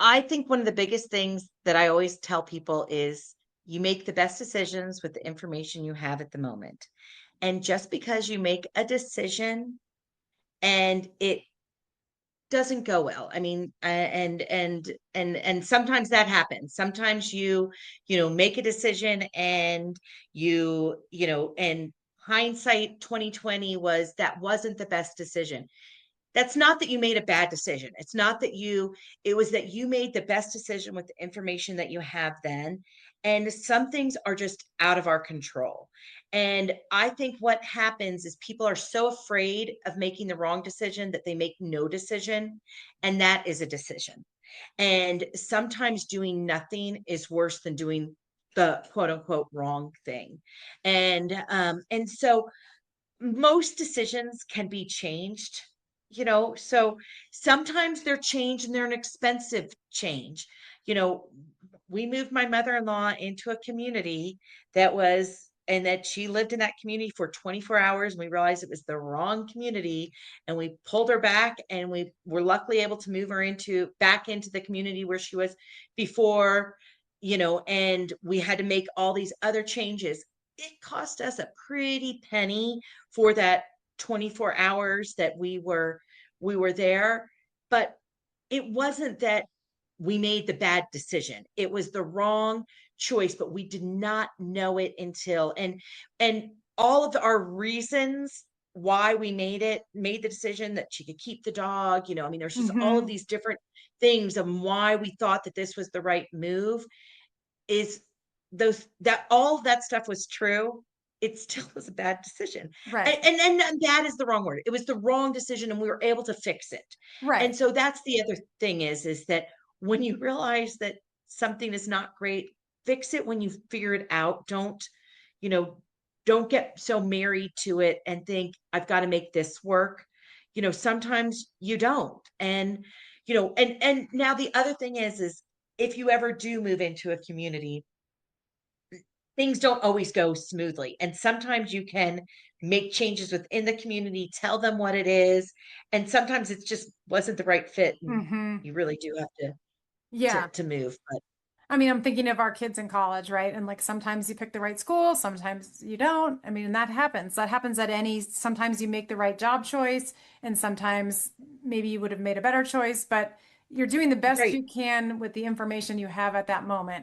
I think one of the biggest things that I always tell people is you make the best decisions with the information you have at the moment. And just because you make a decision and it doesn't go well. I mean, and sometimes that happens. Sometimes you make a decision and and hindsight 2020 was that wasn't the best decision. That's not that you made a bad decision. It's not that it was that you made the best decision with the information that you have then. And some things are just out of our control. And I think what happens is people are so afraid of making the wrong decision that they make no decision. And that is a decision. And sometimes doing nothing is worse than doing the quote unquote wrong thing. And so most decisions can be changed, so sometimes they're changed and they're an expensive change. you know we moved my mother-in-law into a community and that she lived in that community for 24 hours, and we realized it was the wrong community, and we pulled her back, and we were luckily able to move her back into the community where she was before. And we had to make all these other changes. It cost us a pretty penny for that 24 hours that we were there, but it wasn't that we made the bad decision. It was the wrong choice, but we did not know it and all of our reasons why we made the decision that she could keep the dog. I mean, there's just all of Mm-hmm. these different things of why we thought that this was the right move. Is those that all of that stuff was true, it still was a bad decision. Right. And that is the wrong word. It was the wrong decision, and we were able to fix it. And Right. so that's the other thing is that when you realize that something is not great, fix it when you figure it out. You know, don't get so married to it and think, I've got to make this work. Sometimes you don't. And now the other thing is if you ever do move into a community, things don't always go smoothly. And sometimes you can make changes within the community, tell them what it is. And sometimes it just wasn't the right fit. And Mm-hmm. you really do have to Yeah. move. But I mean, I'm thinking of our kids in college, right? And like sometimes you pick the right school, sometimes you don't. I mean, and that happens. That happens at sometimes you make the right job choice, and sometimes maybe you would have made a better choice, but you're doing the best right. you can with the information you have at that moment.